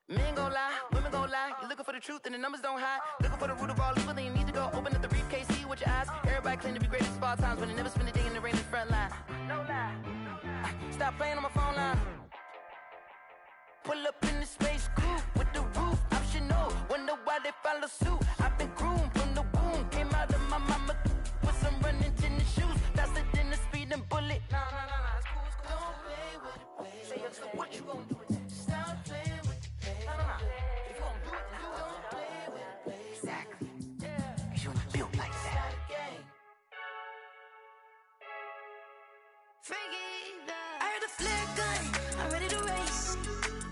Men gon' lie, women gon' lie. You looking for the truth and the numbers don't hide. Looking for the root of all evil, then you need to go open up the briefcase, see with your eyes. Everybody claim to be greatest of all times, but they never spend a day in the rain in the front line. No lie. Stop playing on my phone line. Pull up in the space coupe with the roof optional. Wonder why they follow suit. I've been groomed from the womb. Came out of my mama with some running tennis shoes. Faster than the speeding bullet. Nah, it's cool, it's cool. Don't play with it, play. Say yo, so what you gon' do with it? Stop playing with it, play. Nah. If you gon' do it, then you don't play with it, play. Exactly. Yeah. Cause you ain't built like that. Freaky, I heard the flare gun. I'm ready to race.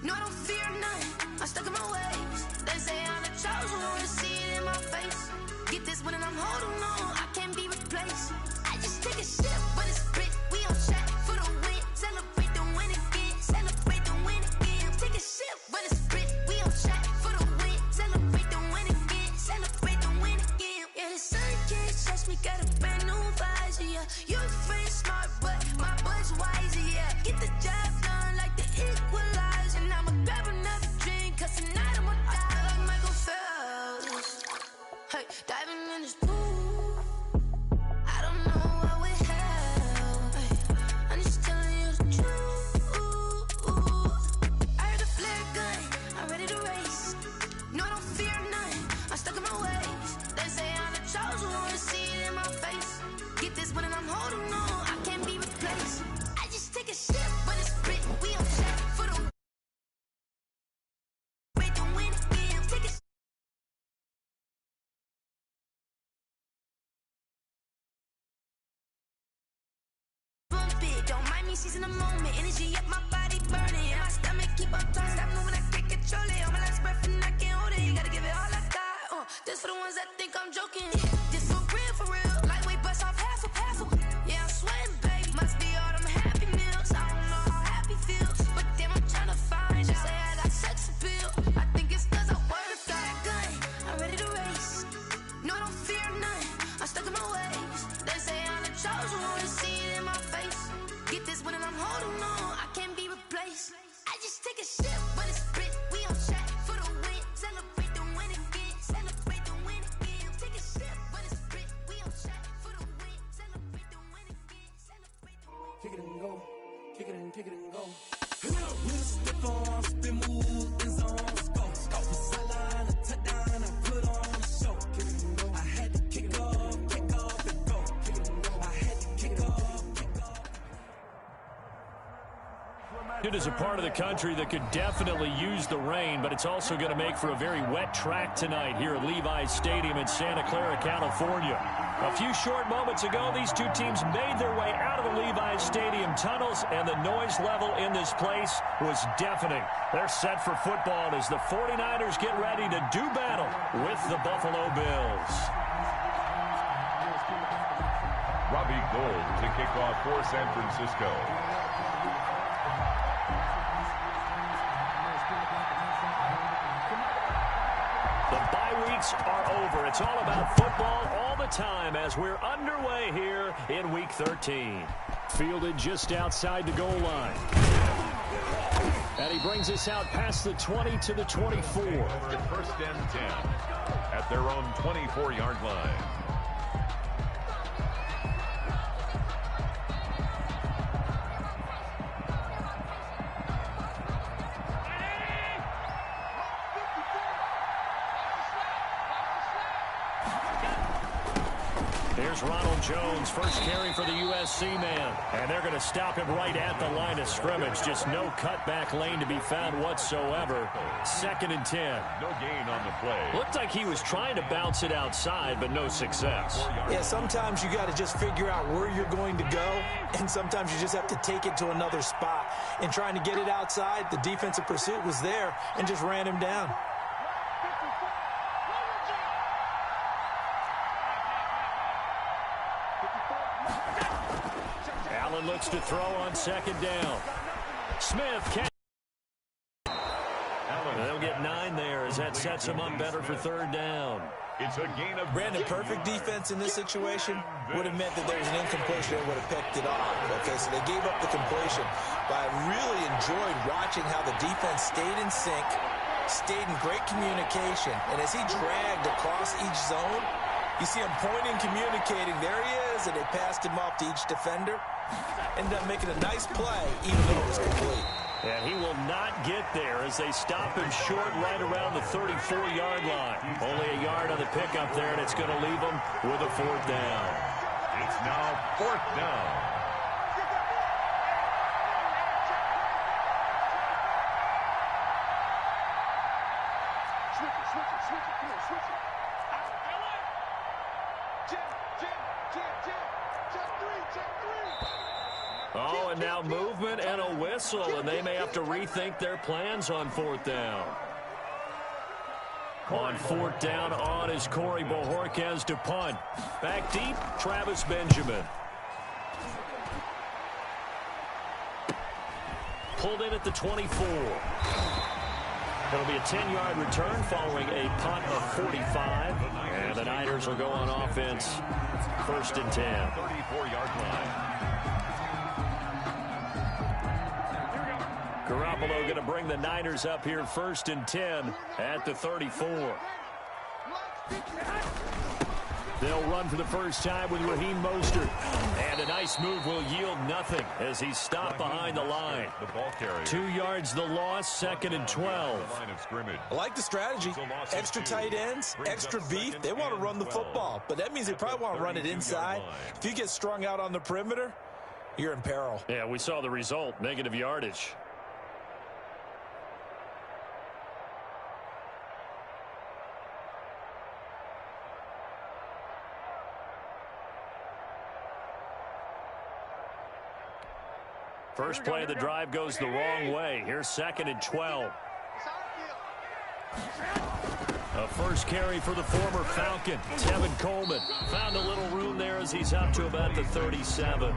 No, I don't fear nothing. I'm stuck in my ways. They say I'm the chosen one. See it in my face. Get this one and I'm holding on. I can't be replaced. I just take a sip, but it's split. We on track for the win. Celebrate the win again. Celebrate the win again. Take a sip, but it's split. We on track for the win. Celebrate the win again. Celebrate the win again. Yeah, the sun can't touch me. Got a brand new visor. Yeah, your friend smart, but my bud's wiser. Yeah, get the job done like the equalizer. And I'ma grab another drink, cause tonight I'ma die like Michael Phelps. Hey, diving in this pool. I don't know what we have. Hey, I'm just telling you the truth. I heard a flare gun. I'm ready to race. No, I don't fear nothing. I'm stuck in my ways. They say I'm the chosen one. See it in my face. Get this one and I'm holding on. I can't be replaced. I just take a sip, but it's split. We on track for the win again. Take a bump it. Don't mind me seizing the moment. Energy up, my body burning. My stomach keep up tight. Stop moving, I can't control it. On my last breath and I can't hold it. You gotta give it all I got. This for the ones that think I'm joking. This for real, for real. Lightweight bust off half a. Yeah, I'm sweating, babe. Must be all them happy meals. I don't know how happy feels, but damn, I'm tryna find. She say I got sex appeal. I think it's cause I work that gun. I'm ready to race. No, I don't fear nothing. I'm stuck in my ways. They say I'm the chosen one. See it in my face. Get this one and I'm holding on. I can't be replaced. I just take a sip, but it's split. We on track for the win. Celebrate the win again. Celebrate the win again. Take a sip, but it's split. We on track for the win. Celebrate the win again. Celebrate the win. Kick it and go. Kick it and go. We'll step on, spin, move, and zones. Go. From sideline to touchdown, I put on a show. Kick it and go. I had to kick off and go. Kick it and go. I had to kick off. It is a part of the country that could definitely use the rain, but it's also going to make for a very wet track tonight here at Levi's Stadium in Santa Clara, California. A few short moments ago, these two teams made their way out of the Levi's Stadium tunnels, and the noise level in this place was deafening. They're set for football as the 49ers get ready to do battle with the Buffalo Bills. Robbie Gould to kick off for San Francisco. The bye weeks are over. It's all about football all the time as we're underway here in Week 13. Fielded just outside the goal line. And he brings us out past the 20 to the 24. First and 10 at their own 24-yard line. Here's Ronald Jones, first carry for the USC man. And they're going to stop him right at the line of scrimmage. Just no cutback lane to be found whatsoever. 2nd and 10. No gain on the play. Looked like he was trying to bounce it outside, but no success. Yeah, sometimes you got to just figure out where you're going to go, and sometimes you just have to take it to another spot. And trying to get it outside, the defensive pursuit was there and just ran him down. Allen looks to throw on 2nd down. Smith can. They'll get 9 there as that sets him up better for 3rd down. It's a gain of Brandon, perfect defense in this situation would have meant that there was an incompletion and would have picked it off. Okay, so they gave up the completion. But I really enjoyed watching how the defense stayed in sync, stayed in great communication. And as he dragged across each zone, you see him pointing, communicating. There he is, and they passed him off to each defender. Ended up making a nice play, even though it was complete. And he will not get there as they stop him short right around the 34-yard line. Only a yard on the pickup there, and it's going to leave him with a 4th down. It's now 4th down. Oh, and now movement and a whistle, and they may have to rethink their plans on 4th down. On 4th down on is Corey Bojorquez to punt. Back deep, Travis Benjamin. Pulled in at the 24. It'll be a 10-yard return following a punt of 45. And the Niners will go on offense. 1st and 10. 34-yard line. Garoppolo going to bring the Niners up here 1st and 10 at the 34. They'll run for the first time with Raheem Mostert. And a nice move will yield nothing as he's stopped behind the line. 2 yards the loss, 2nd and 12. I like the strategy. Extra tight ends, extra beef. They want to run the football, but that means they probably want to run it inside. If you get strung out on the perimeter, you're in peril. Yeah, we saw the result, negative yardage. First play of the drive goes the wrong way. Here's 2nd and 12. A first carry for the former Falcon, Tevin Coleman. Found a little room there as he's up to about the 37.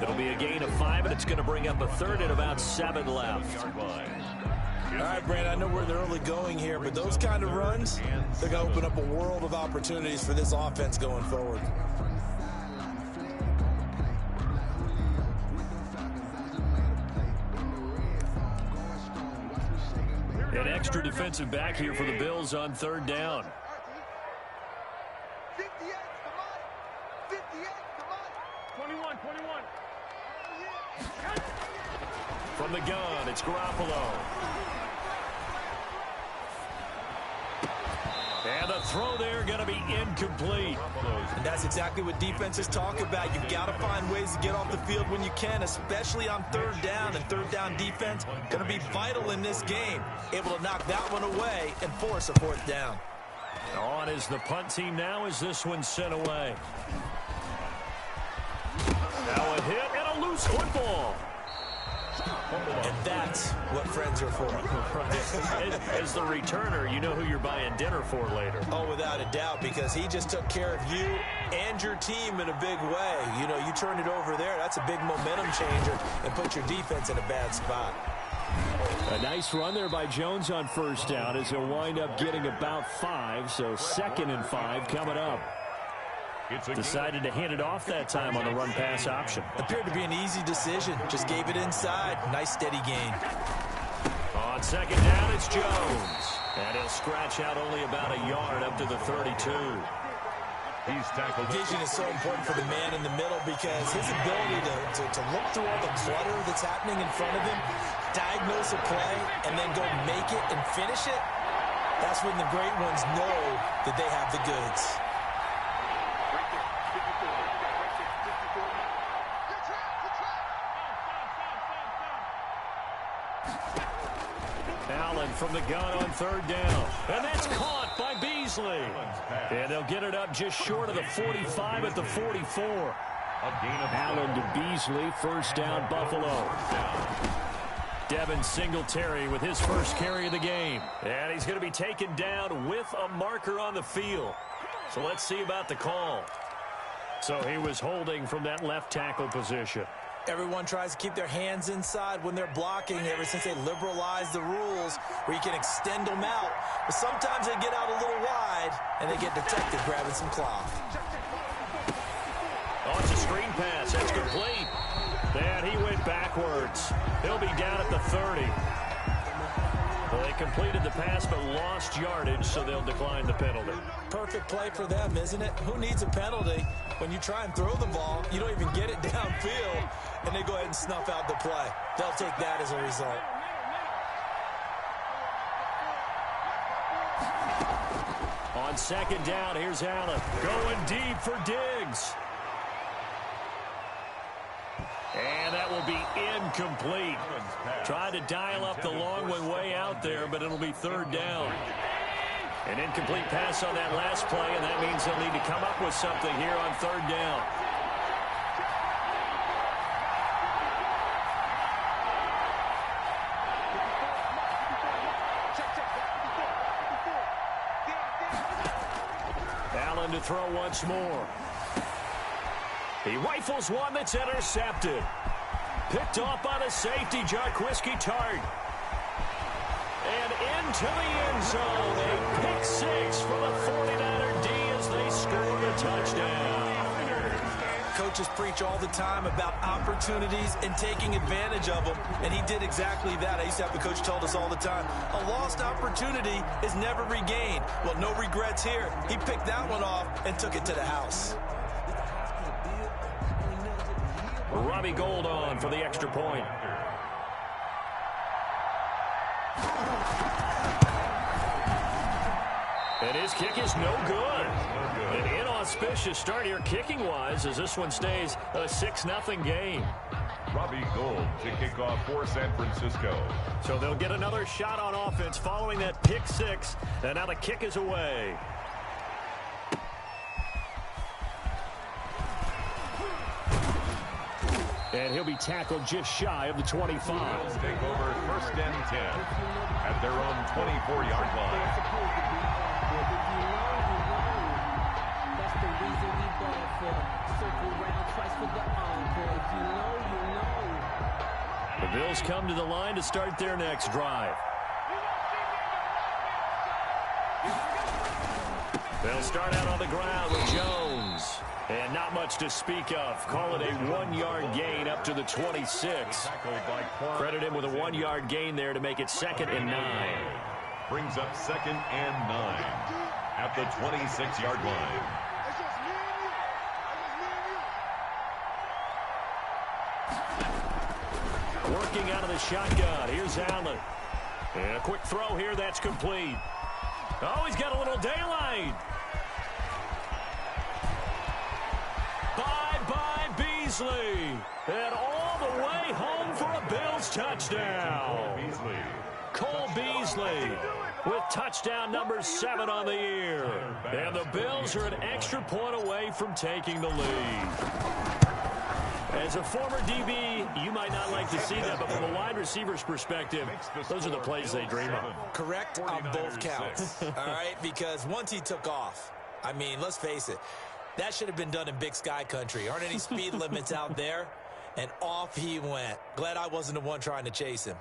It'll be a gain of 5, and it's going to bring up a 3rd and about 7 left. All right, Brandon, I know we're in the early going here, but those kind of runs, they're going to open up a world of opportunities for this offense going forward. An extra defensive back here for the Bills on 3rd down. 21. From the gun, it's Garoppolo. And the throw there going to be incomplete. And that's exactly what defenses talk about. You've got to find ways to get off the field when you can, especially on 3rd down. And 3rd down defense going to be vital in this game. Able to knock that one away and force a 4th down. On is the punt team now as this one's sent away. Now a hit and a loose football. And that's what friends are for. As the returner, you know who you're buying dinner for later. Oh, without a doubt, because he just took care of you and your team in a big way. You know, you turn it over there, that's a big momentum changer and put your defense in a bad spot. A nice run there by Jones on 1st down as he'll wind up getting about 5, so 2nd and 5 coming up. Decided to hand it off that time on the run-pass option. Appeared to be an easy decision. Just gave it inside. Nice steady gain. On 2nd down, it's Jones. And he'll scratch out only about a yard up to the 32. He's tackled. Vision is so important for the man in the middle because his ability to look through all the clutter that's happening in front of him, diagnose a play, and then go make it and finish it, that's when the great ones know that they have the goods. Allen from the gun on 3rd down. And that's caught by Beasley. And they'll get it up just short of the 45 at the 44. Allen to Beasley, 1st down Buffalo. Devin Singletary with his first carry of the game. And he's going to be taken down with a marker on the field. So let's see about the call. So he was holding from that left tackle position. Everyone tries to keep their hands inside when they're blocking ever since they liberalized the rules where you can extend them out. But sometimes they get out a little wide and they get detected grabbing some cloth. Oh, it's a screen pass. That's complete. And he went backwards. He'll be down at the 30. Well, they completed the pass but lost yardage, so they'll decline the penalty. Perfect play for them, isn't it? Who needs a penalty? When you try and throw the ball, you don't even get it downfield, and they go ahead and snuff out the play. They'll take that as a result. On second down, here's Allen. Going deep for Diggs. And that will be incomplete. Tried to dial up the long one way out there, but it'll be third down. An incomplete pass on that last play, and that means they'll need to come up with something here on third down. Allen to throw once more. He rifles one that's intercepted. Picked off by the safety, Jarquiski Tart. And into the end zone. A pick six for the 49er D as they score a touchdown. Coaches preach all the time about opportunities and taking advantage of them, and he did exactly that. I used to have the coach told us all the time, a lost opportunity is never regained. Well, no regrets here. He picked that one off and took it to the house. Robbie Gould on for the extra point. And his kick is no good. An inauspicious start here kicking-wise as this one stays a 6-0 game. Robbie Gould to kick off for San Francisco. So they'll get another shot on offense following that pick six. And now the kick is away. And he'll be tackled just shy of the 25. Bills take over first and 10 at their own 24-yard line. That's the reason we ball for. Circle round twice for the encore. If you know, you know. The Bills come to the line to start their next drive. They'll start out on the ground with Jones. And not much to speak of. Call it a 1-yard gain up to the 26. Credit him with a 1-yard gain there to make it 2nd and 9. Brings up 2nd and 9 at the 26-yard line. Working out of the shotgun. Here's Allen. And a quick throw here. That's complete. Oh, he's got a little daylight. Bye-bye, Beasley. And all the way home for a Bills touchdown. Cole Beasley with touchdown number 7 on the year. And the Bills are an extra point away from taking the lead. As a former DB, you might not like to see that, but from a wide receiver's perspective, those are the plays they dream of. Correct on both counts, all right? Because once he took off, I mean, let's face it, that should have been done in Big Sky country. Aren't any speed limits out there? And off he went. Glad I wasn't the one trying to chase him.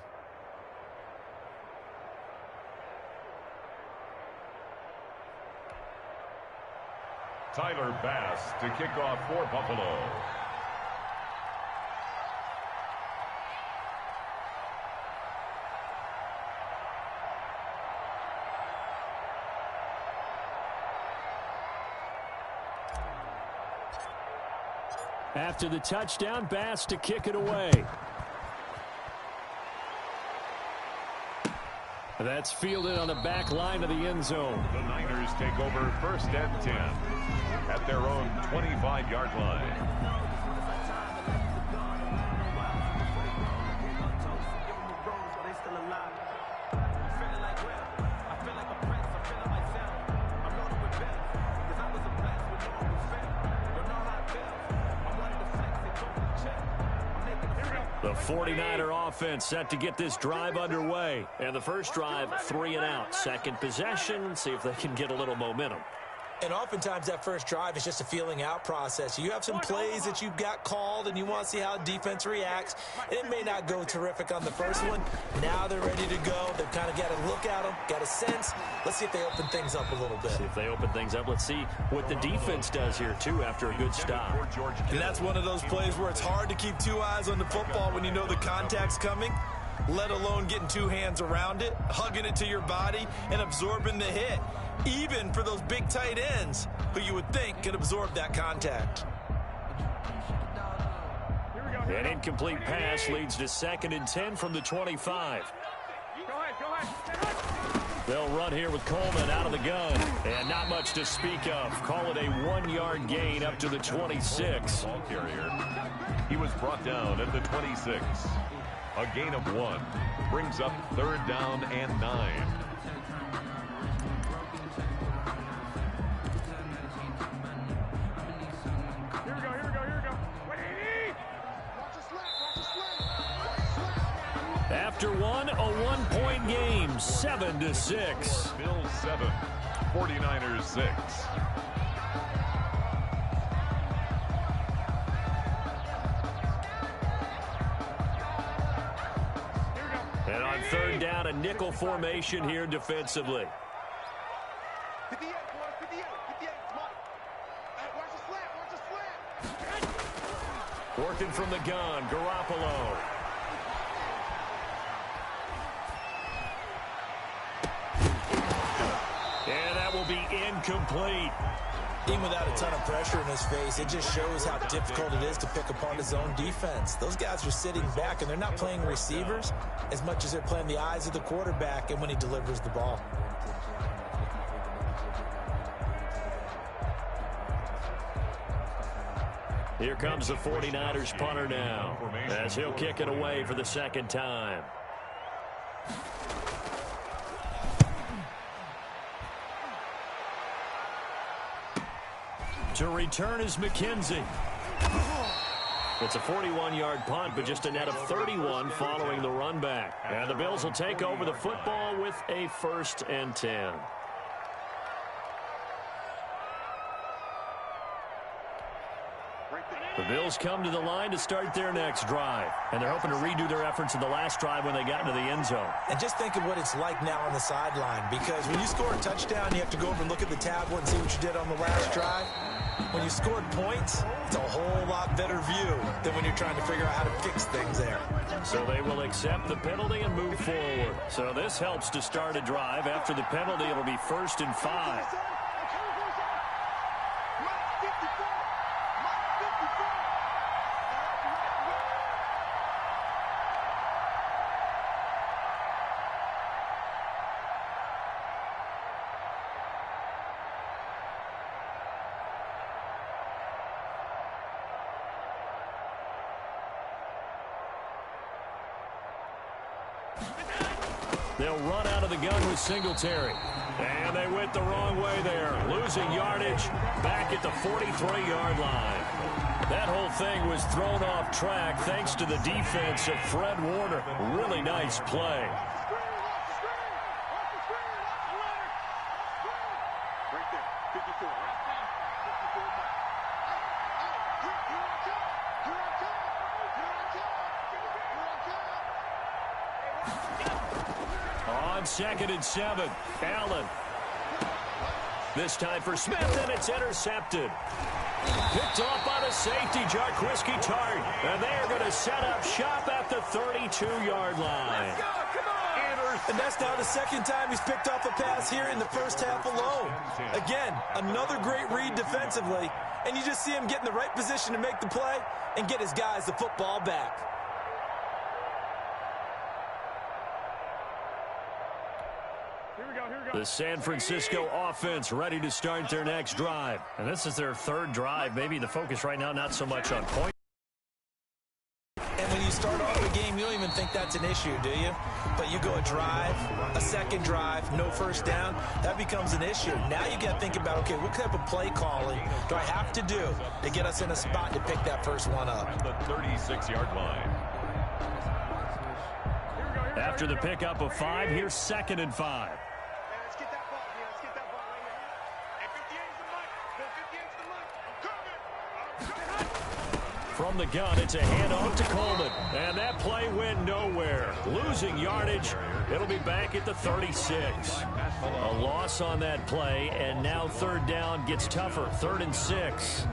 Tyler Bass to kick off for Buffalo. After the touchdown, Bass to kick it away. That's fielded on the back line of the end zone. The Niners take over first and 10 at their own 25-yard line. The 49er offense set to get this drive underway. And the first drive, 3 and out. Second possession, see if they can get a little momentum. And oftentimes that first drive is just a feeling out process. You have some plays that you've got called and you want to see how defense reacts. It may not go terrific on the first one. Now they're ready to go. They've kind of got a look at them, got a sense. Let's see if they open things up a little bit. See if they open things up. Let's see what the defense does here, too, after a good stop. And that's one of those plays where it's hard to keep 2 eyes on the football when you know the contact's coming. let alone getting two hands around it, hugging it to your body, and absorbing the hit, even for those big tight ends who you would think could absorb that contact. An incomplete pass leads to 2nd and 10 from the 25. Go ahead. They'll run here with Coleman out of the gun. And not much to speak of. Call it a 1-yard gain up to the 26. Ball carrier. He was brought down at the 26. A gain of 1. Brings up 3rd down and 9. Here we go. Wait! After one, a 1-point game, 7-6. Bills 7, 49ers 6. And on 3rd down, a nickel formation here defensively. 58, boys, 58. Come on. Watch the slant. Working from the gun, Garoppolo. And that will be incomplete. Even without a ton of pressure in his face, it just shows how difficult it is to pick apart his own defense. Those guys are sitting back, and they're not playing receivers as much as they're playing the eyes of the quarterback and when he delivers the ball. Here comes the 49ers punter now, as he'll kick it away for the 2nd time. To return is McKenzie. It's a 41-yard punt, but just a net of 31 following the run back. And the Bills will take over the football with a 1st and 10. The Bills come to the line to start their next drive. And they're hoping to redo their efforts in the last drive when they got into the end zone. And just think of what it's like now on the sideline, because when you score a touchdown, you have to go over and look at the tablet and see what you did on the last drive. When you scored points, it's a whole lot better view than when you're trying to figure out how to fix things there. So they will accept the penalty and move forward. So this helps to start a drive. After the penalty, it'll be 1st and 5. They'll run out of the gun with Singletary. And they went the wrong way there. Losing yardage back at the 43-yard line. That whole thing was thrown off track thanks to the defense of Fred Warner. Really nice play. On 2nd and 7, Allen. This time for Smith, and it's intercepted. Picked off by the safety, Jarquiski Tart. And they are going to set up shop at the 32-yard line. And that's now the 2nd time he's picked off a pass here in the first half alone. Again, another great read defensively, and you just see him get in the right position to make the play and get his guys the football back. The San Francisco offense ready to start their next drive. And this is their 3rd drive. Maybe the focus right now not so much on points. And when you start off the game, you don't even think that's an issue, do you? But you go a drive, a 2nd drive, no 1st down, that becomes an issue. Now you got to think about, okay, what type of play calling do I have to do to get us in a spot to pick that first one up? At the 36-yard line. After the pickup of 5, here's 2nd and 5. From the gun, it's a handoff to Coleman. And that play went nowhere. Losing yardage. It'll be back at the 36. A loss on that play, and now 3rd down gets tougher. 3rd and 6.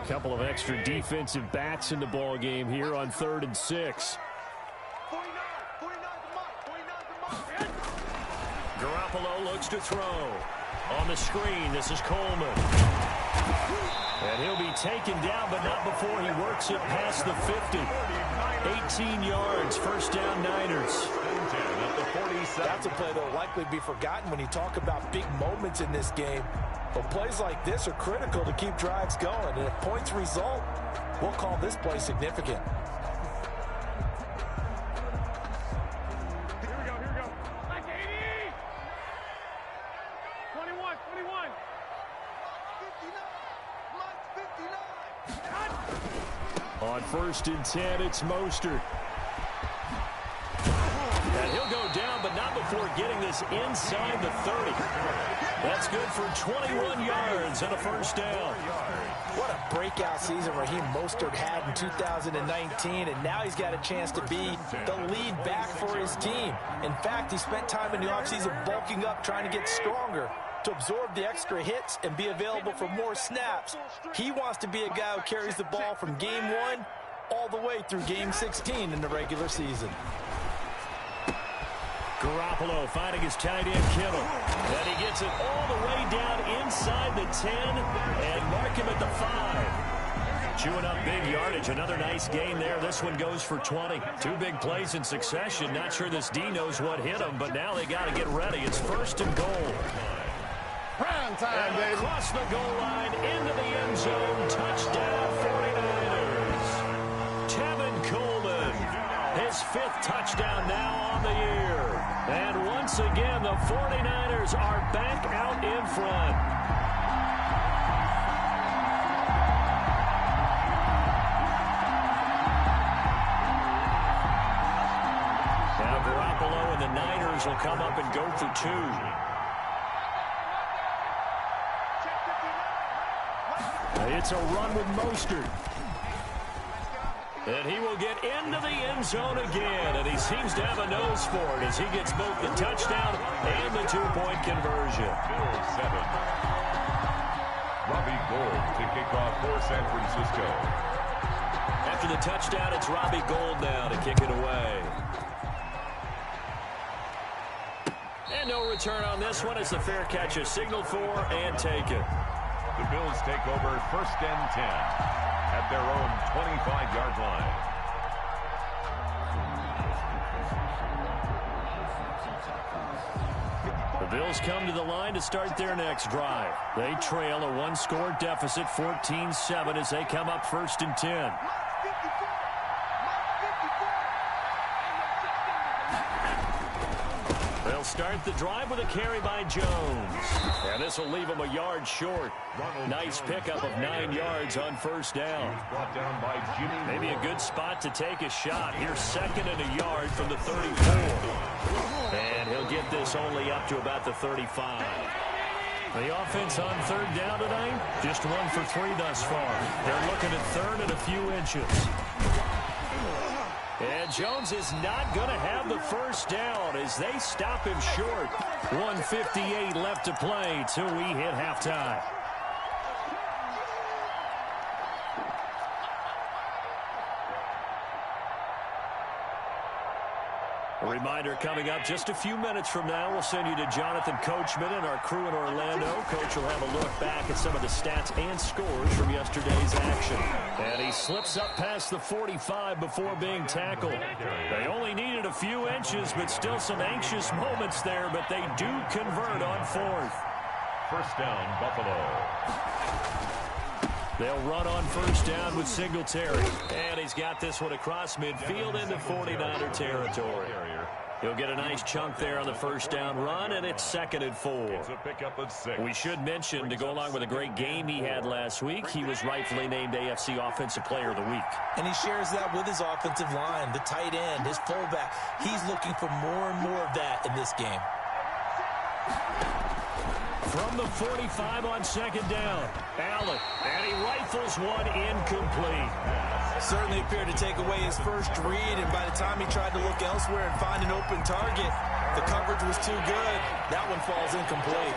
Couple of extra defensive backs in the ball game here on 3rd and 6. Garoppolo looks to throw. On the screen, this is Coleman. And he'll be taken down, but not before he works it past the 50. 18 yards, first down Niners. That's a play that will likely be forgotten when you talk about big moments in this game. But plays like this are critical to keep drives going. And if points result, we'll call this play significant. Here we go. Like 80! 21. 59. On 1st and 10, it's Mostert. And he'll go down, but not before getting this inside the 30. That's good for 21 yards and a first down. What a breakout season Raheem Mostert had in 2019, and now he's got a chance to be the lead back for his team. In fact, he spent time in the offseason bulking up, trying to get stronger to absorb the extra hits and be available for more snaps. He wants to be a guy who carries the ball from game 1 all the way through game 16 in the regular season. Garoppolo finding his tight end Kittle. And he gets it all the way down inside the 10 and mark him at the 5. Chewing up big yardage. Another nice gain there. This one goes for 20. 2 big plays in succession. Not sure this D knows what hit him, but now they got to get ready. It's 1st and goal. Prime time, baby. Across the goal line, into the end zone. Touchdown, 49ers. Tevin Coleman. His 5th touchdown now on the year. And once again, the 49ers are back out in front. Now Garoppolo and the Niners will come up and go for 2. It's a run with Mostert. And he will get into the end zone again. And he seems to have a nose for it as he gets both the touchdown and the 2-point conversion. Bill 7. Robbie Gould to kick off for San Francisco. After the touchdown, it's Robbie Gould now to kick it away. And no return on this one as the fair catch is signaled for and taken. The Bills take over 1st and 10 at their own 25-yard line. The Bills come to the line to start their next drive. They trail a 1-score deficit, 14-7, as they come up 1st and 10. They'll start the drive with a carry by Jones. And this will leave him a yard short. Nice pickup of 9 yards on 1st down. Brought down by Jimmy. Maybe a good spot to take a shot. Here's 2nd and a yard from the 34. And he'll get this only up to about the 35. The offense on 3rd down tonight, just 1 for 3 thus far. They're looking at 3rd and a few inches. And Jones is not going to have the first down as they stop him short. 1:58 left to play till we hit halftime. A reminder coming up just a few minutes from now. We'll send you to Jonathan Coachman and our crew in Orlando. Coach will have a look back at some of the stats and scores from yesterday's action. And he slips up past the 45 before being tackled. They only needed a few inches, but still some anxious moments there, but they do convert on 4th. 1st down, Buffalo. They'll run on 1st down with Singletary. And he's got this one across midfield into 49er territory. He'll get a nice chunk there on the 1st down run, and it's 2nd and 4. It's a pickup of 6. We should mention, to go along with a great game he had last week, he was rightfully named AFC Offensive Player of the Week. And he shares that with his offensive line, the tight end, his fullback. He's looking for more and more of that in this game. From the 45 on 2nd down, Allen, and he rifles one incomplete. Certainly appeared to take away his first read, and by the time he tried to look elsewhere and find an open target, the coverage was too good. That one falls incomplete.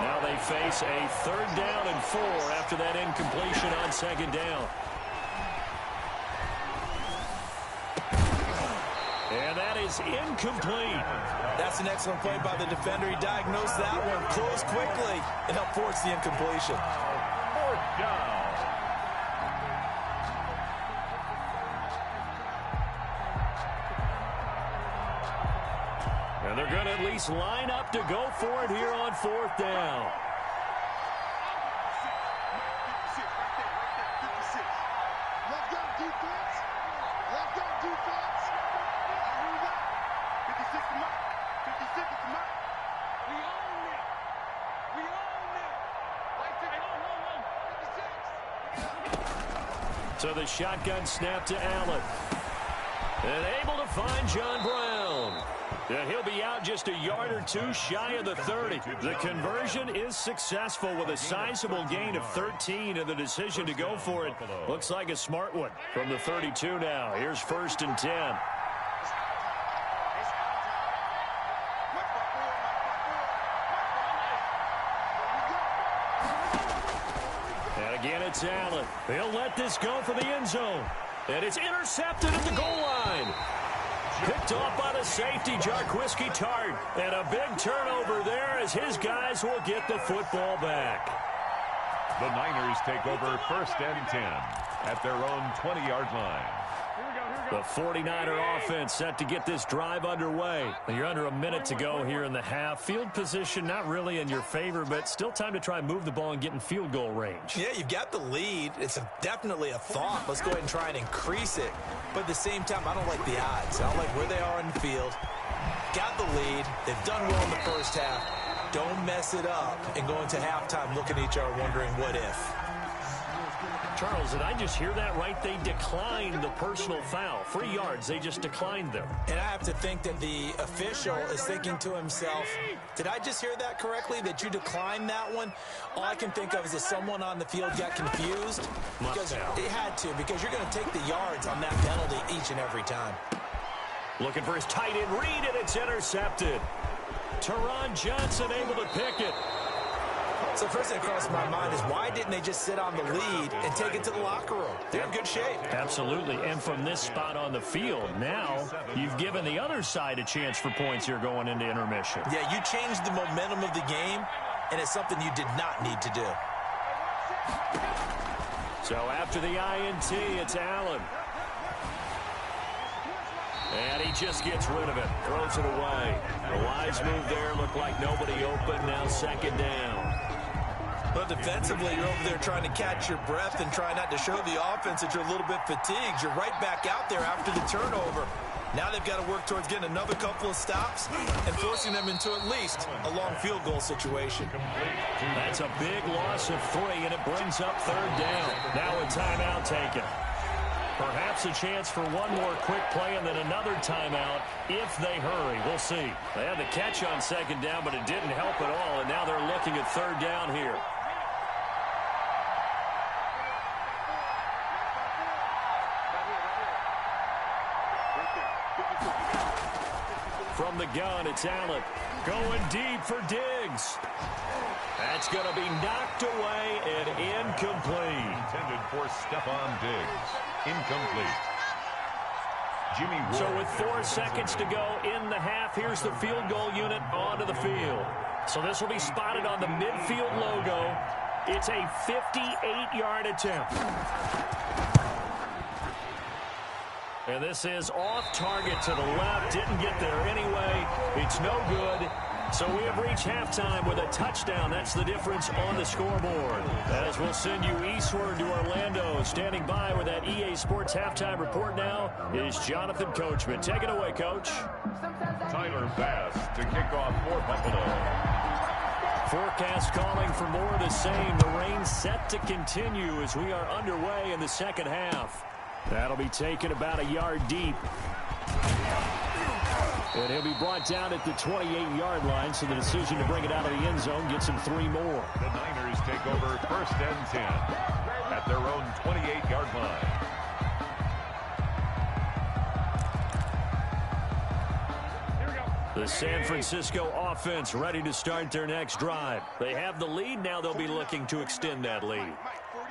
Now they face a 3rd down and 4 after that incompletion on 2nd down. And that is incomplete. That's an excellent play by the defender. He diagnosed that one, closed quickly, and helped force the incompletion. 4th down. And they're going to at least line up to go for it here on 4th down. So the shotgun snap to Allen. And able to find John Brown. And he'll be out just a yard or 2 shy of the 30. The conversion is successful with a sizable gain of 13, and the decision to go for it looks like a smart one from the 32 now. Here's 1st and 10. And again, it's Allen. He'll let this go for the end zone. And it's intercepted at the goal line. Picked off by the safety, Jarquiski Tart. And a big turnover there as his guys will get the football back. The Niners take over 1st and 10 at their own 20-yard line. The 49er offense set to get this drive underway. You're under a minute to go here in the half. Field position not really in your favor, but still time to try and move the ball and get in field goal range. Yeah, you've got the lead. It's definitely a thought. Let's go ahead and try and increase it. But at the same time, I don't like the odds. I don't like where they are on the field. Got the lead. They've done well in the first half. Don't mess it up and go into halftime looking at each other wondering what if. Charles, did I just hear that right? They declined the personal foul. 3 yards, they just declined them. And I have to think that the official is thinking to himself, did I just hear that correctly, that you declined that one? All I can think of is that someone on the field got confused. Because it had to, because you're going to take the yards on that penalty each and every time. Looking for his tight end read, and it's intercepted. Teron Johnson able to pick it. So first thing that crossed my mind is why didn't they just sit on the lead and take it to the locker room? They're in good shape. Absolutely. And from this spot on the field, now you've given the other side a chance for points here going into intermission. Yeah, you changed the momentum of the game, and it's something you did not need to do. So after the INT, it's Allen. And he just gets rid of it, throws it away. The wise move there, looked like nobody open, now 2nd down. But defensively, you're over there trying to catch your breath and try not to show the offense that you're a little bit fatigued. You're right back out there after the turnover. Now they've got to work towards getting another couple of stops and forcing them into at least a long field goal situation. That's a big loss of 3, and it brings up 3rd down. Now a timeout taken. Perhaps a chance for one more quick play and then another timeout if they hurry. We'll see. They had the catch on 2nd down, but it didn't help at all, and now they're looking at 3rd down here. From the gun, it's Allen. Going deep for Diggs. That's going to be knocked away and incomplete. Intended for Stephon Diggs. Incomplete. Jimmy Ward. So with 4 seconds to go in the half, here's the field goal unit onto the field. So this will be spotted on the midfield logo. It's a 58-yard attempt. And this is off target to the left. Didn't get there anyway. It's no good. So we have reached halftime with a touchdown. That's the difference on the scoreboard. As we'll send you eastward to Orlando. Standing by with that EA Sports halftime report now is Jonathan Coachman. Take it away, Coach. Tyler Bass to kick off for Buffalo. Forecast calling for more of the same. The rain set to continue as we are underway in the second half. That'll be taken about a yard deep. And he'll be brought down at the 28-yard line, so the decision to bring it out of the end zone gets him 3 more. The Niners take over 1st and 10 at their own 28-yard line. The San Francisco offense ready to start their next drive. They have the lead. Now they'll be looking to extend that lead.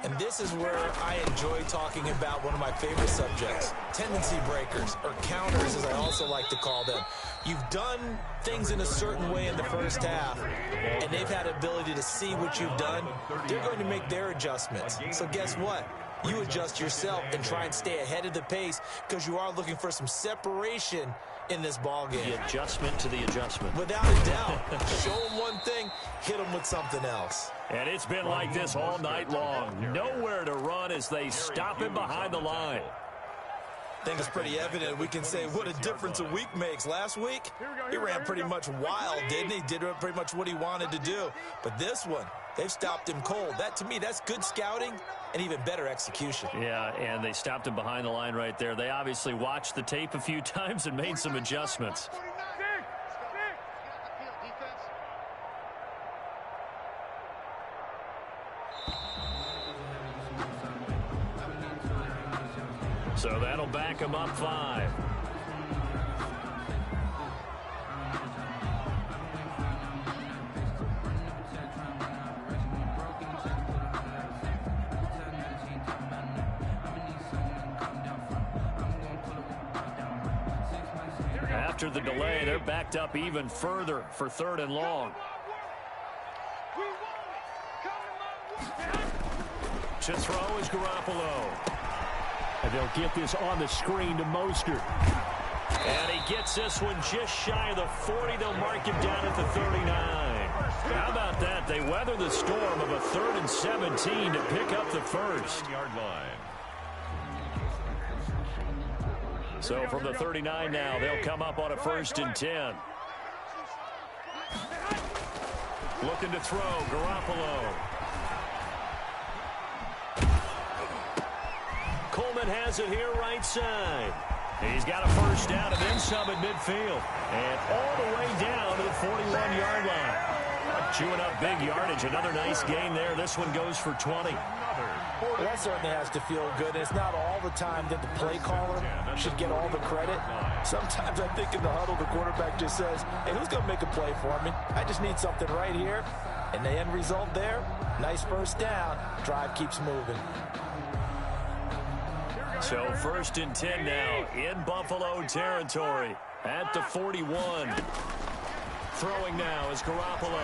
And this is where I enjoy talking about one of my favorite subjects, tendency breakers, or counters, as I also like to call them. You've done things in a certain way in the first half, and they've had the ability to see what you've done. They're going to make their adjustments. So guess what? You adjust yourself and try and stay ahead of the pace because you are looking for some separation in this ball game. The adjustment to the adjustment. Without a doubt. Show them one thing, hit them with something else. And it's been like this all night long. Nowhere to run as they stop him behind the line. I think it's pretty evident. We can say what a difference a week makes. Last week, he ran pretty much wild, didn't he? Did pretty much what he wanted to do. But this one, they've stopped him cold. That, to me, that's good scouting and even better execution. Yeah, and they stopped him behind the line right there. They obviously watched the tape a few times and made some adjustments. So that'll back him up 5. After the delay, they're backed up even further for 3rd and long. To throw is Garoppolo. And they'll get this on the screen to Mostert. And he gets this one just shy of the 40. They'll mark him down at the 39. How about that? They weather the storm of a 3rd and 17 to pick up the first. Yard line. So from the 39 now, they'll come up on a 1st and 10. Looking to throw, Garoppolo. Coleman has it here right side. He's got a first down and then some at midfield. And all the way down to the 41-yard line. Chewing up big yardage. Another nice gain there. This one goes for 20. Well, that certainly has to feel good. It's not all the time that the play caller should get all the credit. Sometimes I think in the huddle, the quarterback just says, hey, who's going to make a play for me? I just need something right here. And the end result there, nice first down. Drive keeps moving. So 1st and 10 now in Buffalo territory at the 41. Throwing now is Garoppolo.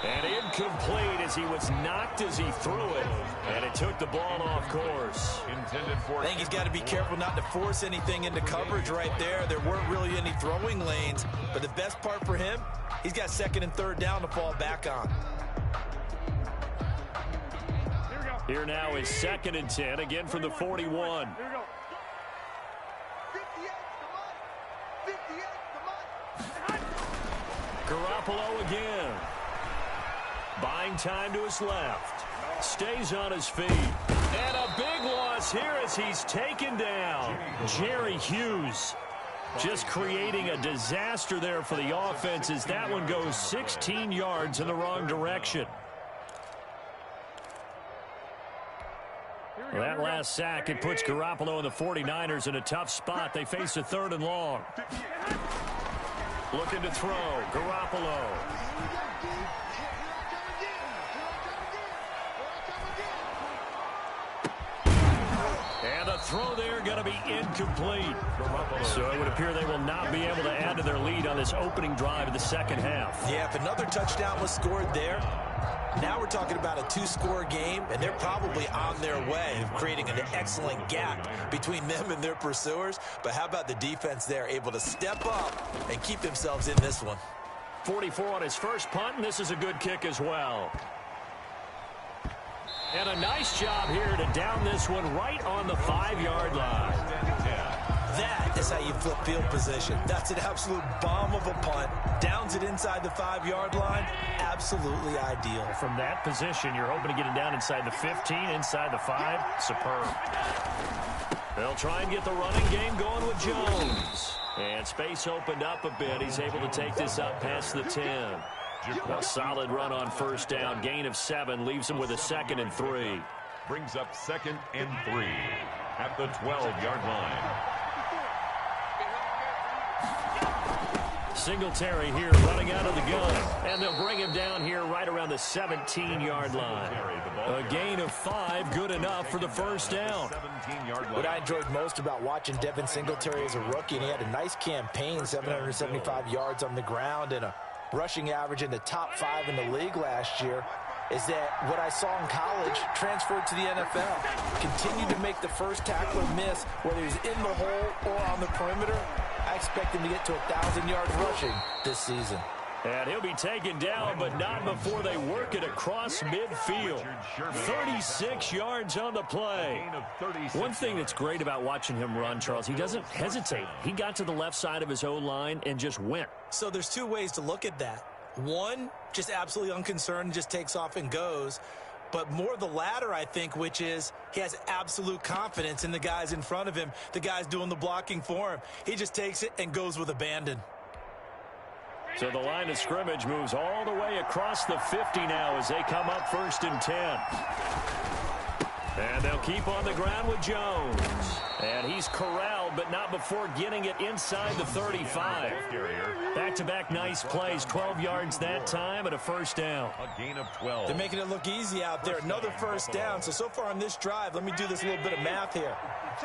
And incomplete as he was knocked as he threw it. And it took the ball off course. Intended for. I think he's got to be careful not to force anything into coverage right there. There weren't really any throwing lanes. But the best part for him, he's got 2nd and 3rd down to fall back on. Here now is 2nd and 10, again from the 41. Garoppolo again. Buying time to his left. Stays on his feet. And a big loss here as he's taken down. Jerry Hughes just creating a disaster there for the offense as that one goes 16 yards in the wrong direction. Well, that last sack, it puts Garoppolo and the 49ers in a tough spot. They face a 3rd and long. Looking to throw, Garoppolo. And the throw there going to be incomplete. So it would appear they will not be able to add to their lead on this opening drive of the 2nd half. Yeah, if another touchdown was scored there, now we're talking about a 2-score game, and they're probably on their way of creating an excellent gap between them and their pursuers. But how about the defense there, able to step up and keep themselves in this one? 44 on his first punt, and this is a good kick as well. And a nice job here to down this one right on the 5-yard line. That is how you flip field position. That's an absolute bomb of a punt. Downs it inside the 5-yard line. Absolutely ideal. From that position, you're hoping to get it down inside the 15, inside the 5. Superb. They'll try and get the running game going with Jones. And space opened up a bit. He's able to take this up past the 10. A solid run on 1st down. Gain of 7 leaves him with a 2nd and 3. Brings up 2nd and 3 at the 12-yard line. Singletary here running out of the gun. And they'll bring him down here right around the 17-yard line. A gain of 5, good enough for the first down. What I enjoyed most about watching Devin Singletary as a rookie, and he had a nice campaign, 775 yards on the ground and a rushing average in the top 5 in the league last year, is that what I saw in college transferred to the NFL. Continued to make the first tackler miss, whether he's in the hole or on the perimeter. I expect him to get to 1,000 yards rushing this season. And he'll be taken down, but not before they work it across midfield. 36 yards on the play. One thing that's great about watching him run, Charles, he doesn't hesitate. He got to the left side of his O-line and just went. So there's two ways to look at that. One, just absolutely unconcerned, just takes off and goes. But more the latter, I think, which is he has absolute confidence in the guys in front of him, the guys doing the blocking for him. He just takes it and goes with abandon. So the line of scrimmage moves all the way across the 50 now as they come up 1st and 10. And they'll keep on the ground with Jones. And he's corralled, but not before getting it inside the 35. Back-to-back nice plays, 12 yards that time and a first down. A gain of 12. They're making it look easy out there. Another first down. So far on this drive, let me do this little bit of math here.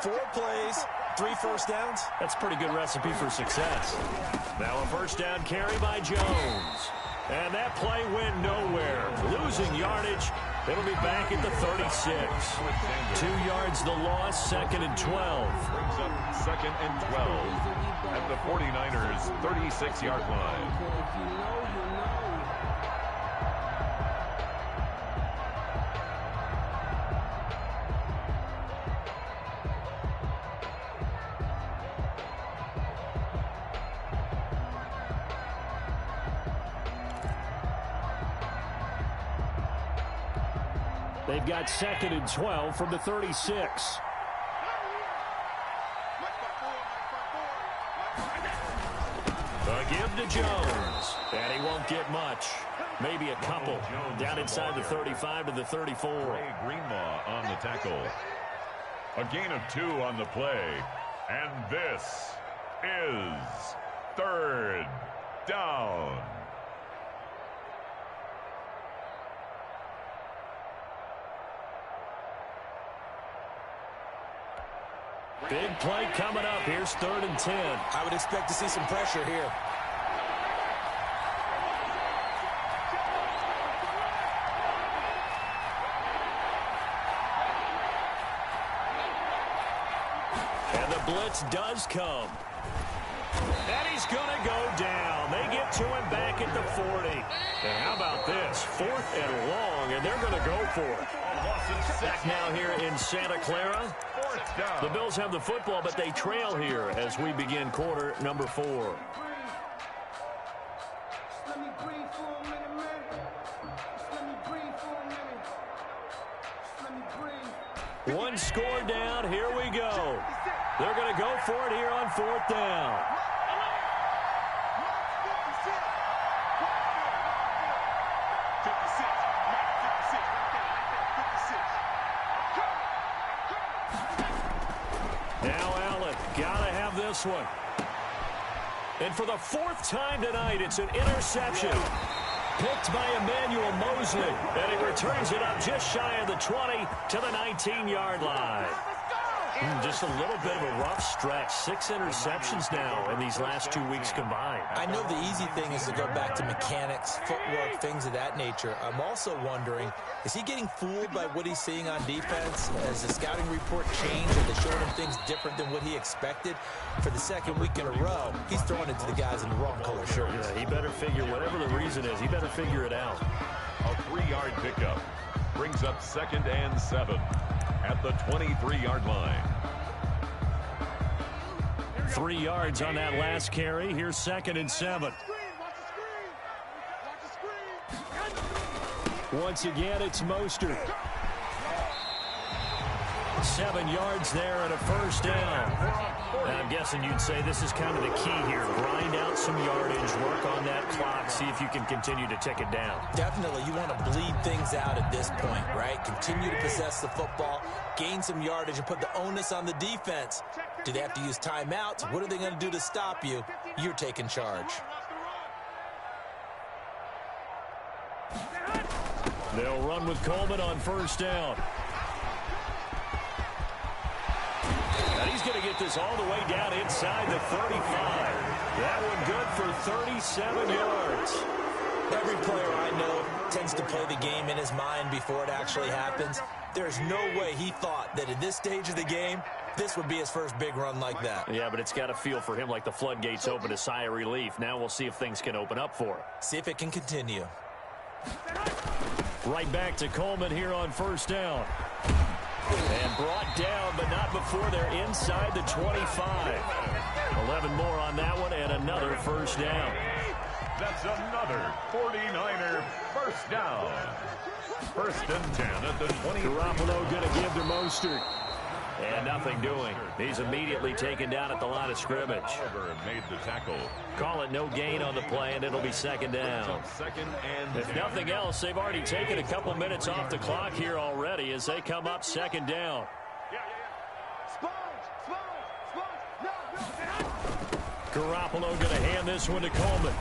4 plays, 3 first downs. That's a pretty good recipe for success. Now a first down carry by Jones. And that play went nowhere. Losing yardage. It'll be back at the 36. 2 yards the loss, 2nd and 12. Brings up 2nd and 12 at the 49ers' 36-yard line. If you know, you know. They've got 2nd and 12 from the 36. A give to Jones. And he won't get much. Maybe a couple. Down inside the 35 to the 34. Ray Greenlaw on the tackle. A gain of 2 on the play. And this is 3rd down. Big play coming up. Here's 3rd and 10. I would expect to see some pressure here. And the blitz does come. And he's going to go down. They get to him back at the 40. And how about this? 4th and long, and they're going to go for it. Back now here in Santa Clara. The Bills have the football, but they trail here as we begin quarter number 4. One score down. Here we go. They're going to go for it here on 4th down. Now Allen, gotta have this one. And for the 4th time tonight, it's an interception. Picked by Emmanuel Mosley, and he returns it up just shy of the 20 to the 19-yard line. Just a little bit of a rough stretch. 6 interceptions now in these last 2 weeks combined. I know the easy thing is to go back to mechanics, footwork, things of that nature. I'm also wondering, is he getting fooled by what he's seeing on defense? Has the scouting report changed? Are they showing him things different than what he expected? For the 2nd week in a row, he's throwing it to the guys in the wrong color shirts. Yeah, he better figure, whatever the reason is, he better figure it out. A 3-yard pickup brings up 2nd and 7 at the 23-yard line. 3 yards on that last carry. Here's 2nd and 7. Once again, it's Mostert. 7 yards there and a first down. And I'm guessing you'd say this is kind of the key here. Grind out some yardage, work on that clock, see if you can continue to tick it down. Definitely, you want to bleed things out at this point, right? Continue to possess the football, gain some yardage, and put the onus on the defense. Do they have to use timeouts? What are they going to do to stop you? You're taking charge. They'll run with Coleman on first down. And he's going to get this all the way down inside the 35. That one good for 37 yards. Every player I know tends to play the game in his mind before it actually happens. There's no way he thought that at this stage of the game, this would be his first big run like that. Yeah, but it's got to feel for him like the floodgates open, a sigh of relief. Now we'll see if things can open up for him. See if it can continue. Right back to Coleman here on first down. And brought down, but not before they're inside the 25. 11 more on that one, and another first down. That's another 49er first down. First and 10 at the 20. Garoppolo going to give to Mostert. And nothing doing. He's immediately taken down at the line of scrimmage. Oliver made the tackle. Call it no gain on the play, and it'll be second down. Second and If 10. nothing else, they've already taken a couple minutes off the clock here already as they come up second down. Garoppolo going to hand this one to Coleman.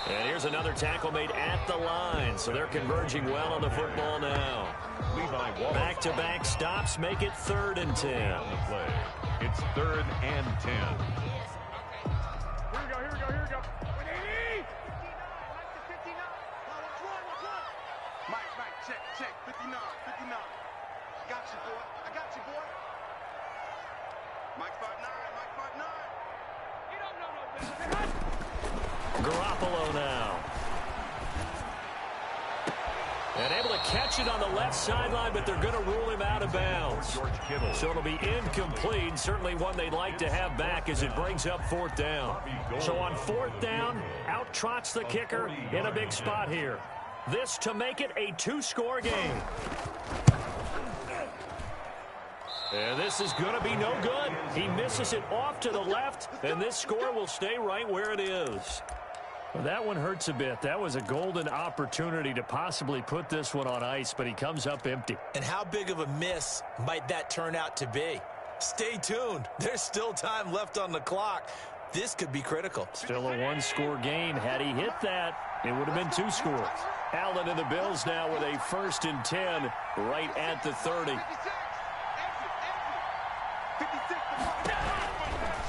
And here's another tackle made at the line, so they're converging well on the football now. Back-to-back stops make it 3rd and 10. On the play. It's 3rd and 10. Here we go. Mike, check. 59. Got you, boy. Mike 5'9". You don't know no better. Garoppolo now. And able to catch it on the left sideline, but they're going to rule him out of bounds. So it'll be incomplete. Certainly one they'd like to have back as it brings up 4th down. So on 4th down, out trots the kicker in a big spot here. This to make it a 2-score game. And this is going to be no good. He misses it off to the left, and this score will stay right where it is. Well, that one hurts a bit. That was a golden opportunity to possibly put this one on ice, but he comes up empty. And how big of a miss might that turn out to be? Stay tuned. There's still time left on the clock. This could be critical. Still a 1-score game. Had he hit that, it would have been 2 scores. Allen and the Bills now with a 1st and 10 right at the 30.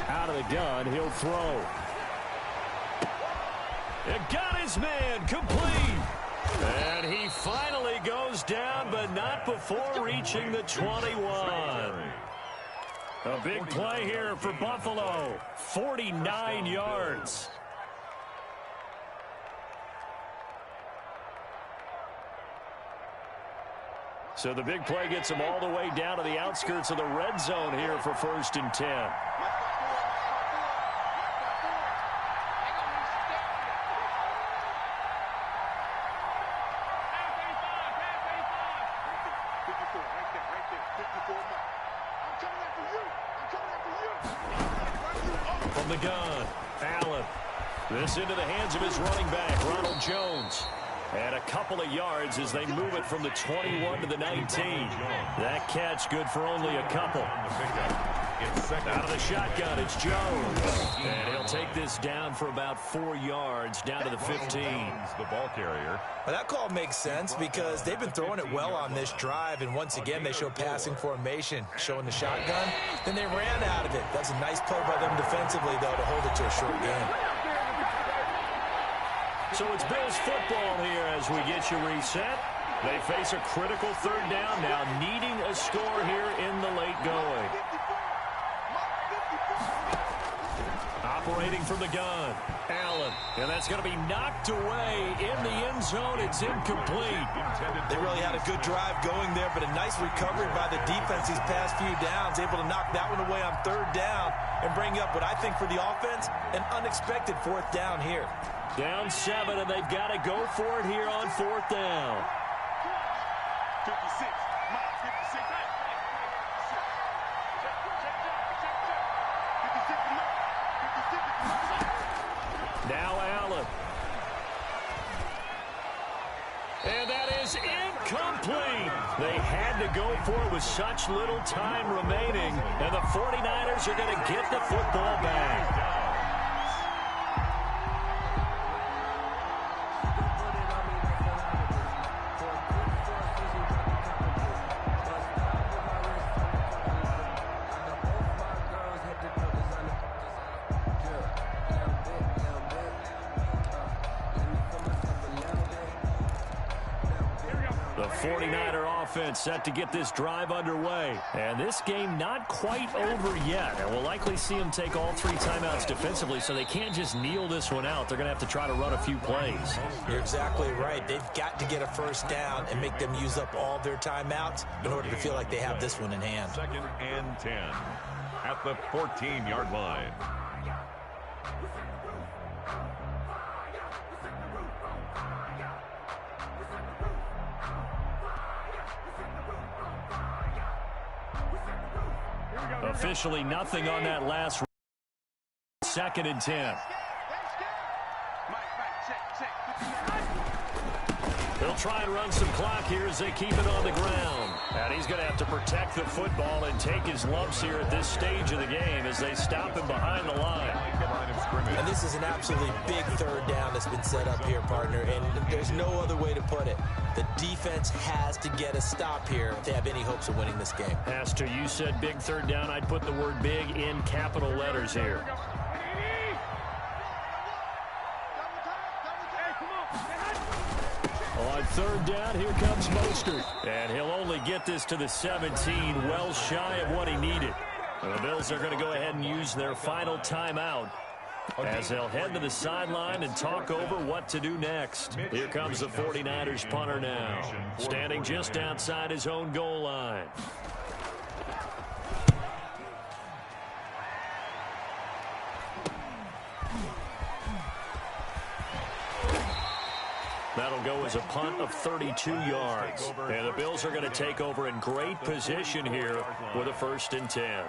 Out of the gun, he'll throw. It got his man complete. And he finally goes down, but not before reaching the 21. A big play here for Buffalo. 49 yards. So the big play gets them all the way down to the outskirts of the red zone here for 1st and 10. From the gun, Allen. This into the hands of his running back, Ronald Jones. And a couple of yards as they move it from the 21 to the 19. That catch good for only a couple. Out of the shotgun, it's Jones. And he'll take this down for about 4 yards, down to the 15. The ball carrier. Well, that call makes sense because they've been throwing it well on this drive, and once again they show passing formation, showing the shotgun. Then they ran out of it. That's a nice play by them defensively, though, to hold it to a short game. So it's Bills football here as we get you reset. They face a critical 3rd down now, needing a score here in the late going. Operating from the gun, Allen. And that's going to be knocked away in the end zone. It's incomplete. They really had a good drive going there, but a nice recovery by the defense these past few downs, able to knock that one away on 3rd down and bring up what I think for the offense, an unexpected 4th down here. Down 7, and they've got to go for it here on 4th down. 56. Mike, 56. Now Allen. And that is incomplete. They had to go for it with such little time remaining, and the 49ers are going to get the football back. 49er offense set to get this drive underway. And this game not quite over yet. And we'll likely see them take all 3 timeouts defensively, so they can't just kneel this one out. They're going to have to try to run a few plays. You're exactly right. They've got to get a first down and make them use up all their timeouts in order to feel like they have this one in hand. 2nd and 10 at the 14-yard line. Officially nothing on that last 2nd and 10. They'll try and run some clock here as they keep it on the ground. And he's going to have to protect the football and take his lumps here at this stage of the game as they stop him behind the line. And this is an absolutely big 3rd down that's been set up here, partner, and there's no other way to put it. The defense has to get a stop here if they have any hopes of winning this game. Has to. You said big 3rd down. I'd put the word big in capital letters here. On 3rd down, here comes Mostert. And he'll only get this to the 17, well shy of what he needed. And the Bills are going to go ahead and use their final timeout as they'll head to the sideline and talk over what to do next. Here comes the 49ers punter now, standing just outside his own goal line. That'll go as a punt of 32 yards. And the Bills are going to take over in great position here with a 1st and 10.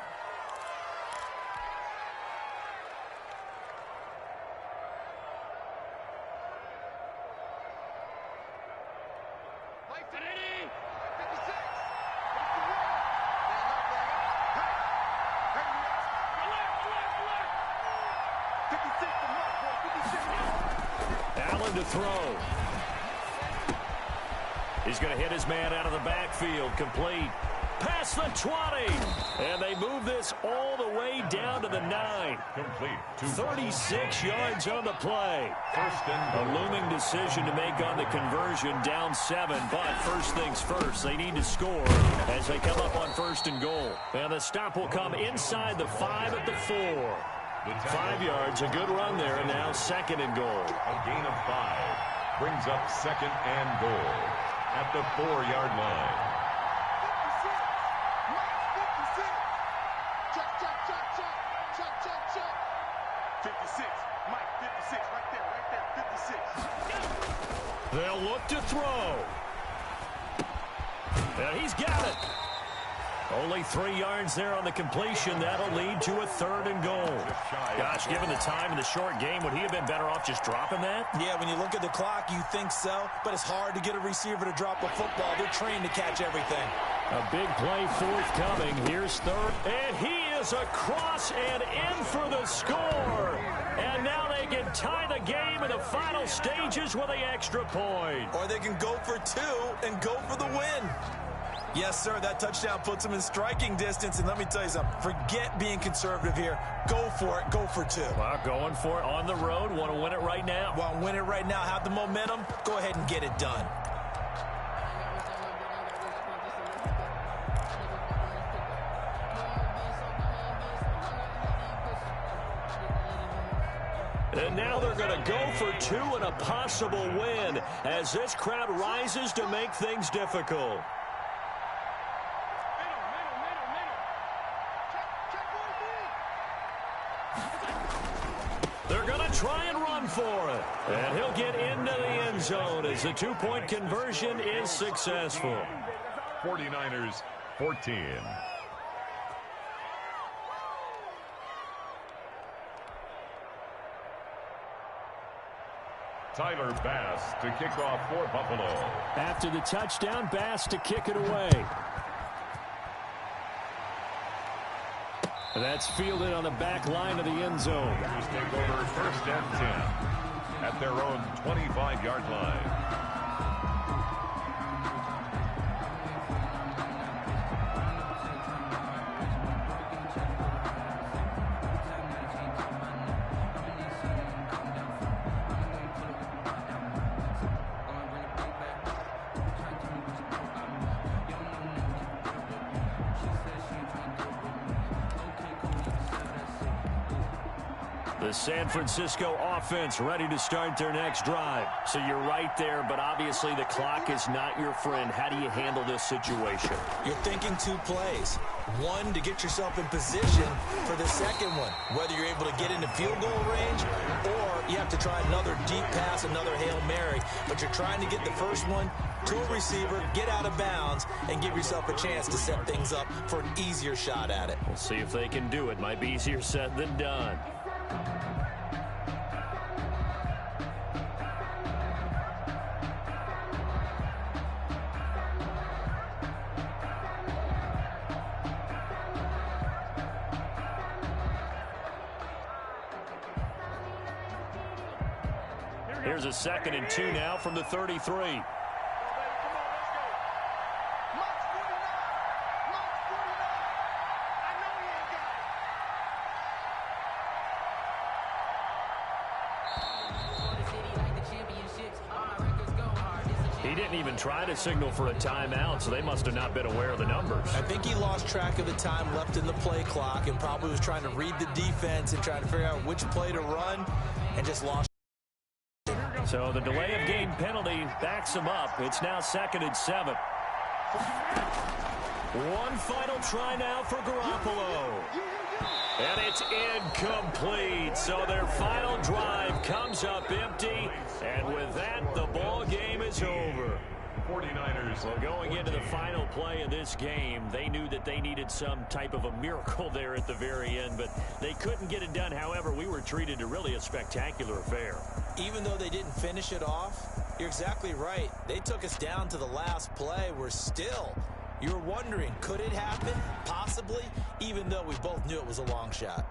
Allen to throw. He's going to hit his man out of the backfield. Complete. Past the 20. And they move this all the way down to the 9. Complete. 36 yards on the play. 1st and A looming decision to make on the conversion, down 7. But first things first, they need to score as they come up on 1st and goal. And the stop will come inside the 5 at the 4. 5 yards, a good run there, and now 2nd and goal. A gain of 5 brings up 2nd and goal at the 4-yard line. 56, Mike, 56, right there, 56. They'll look to throw. And he's got it. Only 3 yards there on the completion. That'll lead to a 3rd and goal. Gosh, given the time in the short game, would he have been better off just dropping that? Yeah, when you look at the clock, you think so, but it's hard to get a receiver to drop a football. They're trained to catch everything. A big play forthcoming. Here's 3rd. And he is across and in for the score. And now they can tie the game in the final stages with the extra point. Or they can go for 2 and go for the win. Yes, sir, that touchdown puts them in striking distance. And let me tell you something, forget being conservative here. Go for it, go for 2. Well, going for it on the road. Want to win it right now. Want to win it right now, have the momentum, go ahead and get it done. And now they're going to go for 2 and a possible win as this crowd rises to make things difficult. They're going to try and run for it. And he'll get into the end zone as the 2-point conversion is successful. 49ers 14. Tyler Bass to kick off for Buffalo. After the touchdown, Bass to kick it away. That's fielded on the back line of the end zone. Raiders take over 1st and 10 at their own 25-yard line. The San Francisco offense ready to start their next drive. So you're right there, but obviously the clock is not your friend. How do you handle this situation? You're thinking 2 plays. One, to get yourself in position for the second one, whether you're able to get into field goal range or you have to try another deep pass, another Hail Mary. But you're trying to get the first one to a receiver, get out of bounds, and give yourself a chance to set things up for an easier shot at it. We'll see if they can do it. Might be easier said than done. Here's a 2nd and 2 now from the 33. He didn't even try to signal for a timeout, so they must have not been aware of the numbers. I think he lost track of the time left in the play clock and probably was trying to read the defense and trying to figure out which play to run and just lost. So the delay of game penalty backs him up. It's now 2nd and 7. One final try now for Garoppolo. And it's incomplete. So their final drive comes up empty. And with that, the ball game is over. 49ers. Well, going into the final play of this game, they knew that they needed some type of a miracle there at the very end, but they couldn't get it done. However, we were treated to really a spectacular affair. Even though they didn't finish it off, you're exactly right. They took us down to the last play. We're still, you're wondering, could it happen? Possibly, even though we both knew it was a long shot.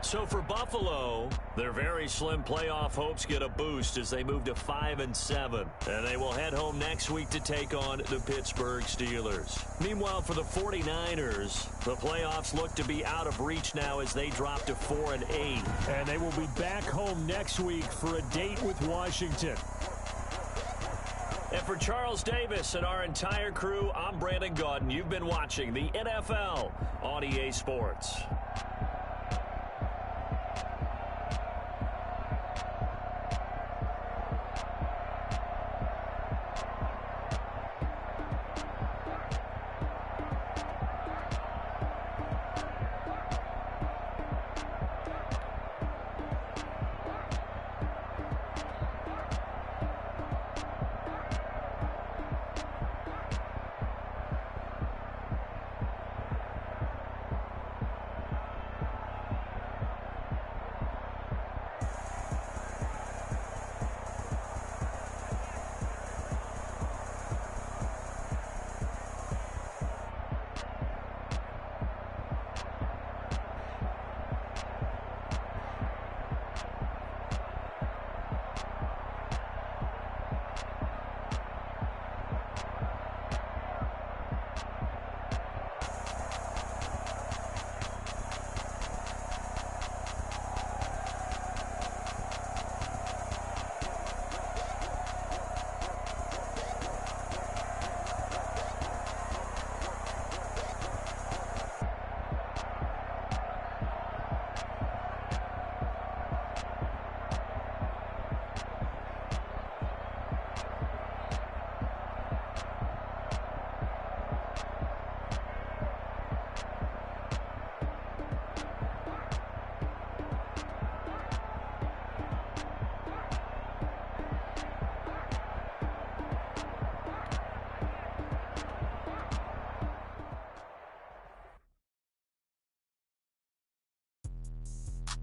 So for Buffalo, their very slim playoff hopes get a boost as they move to 5-7. And they will head home next week to take on the Pittsburgh Steelers. Meanwhile, for the 49ers, the playoffs look to be out of reach now as they drop to 4-8. And they will be back home next week for a date with Washington. And for Charles Davis and our entire crew, I'm Brandon Gaudin. You've been watching the NFL on EA Sports.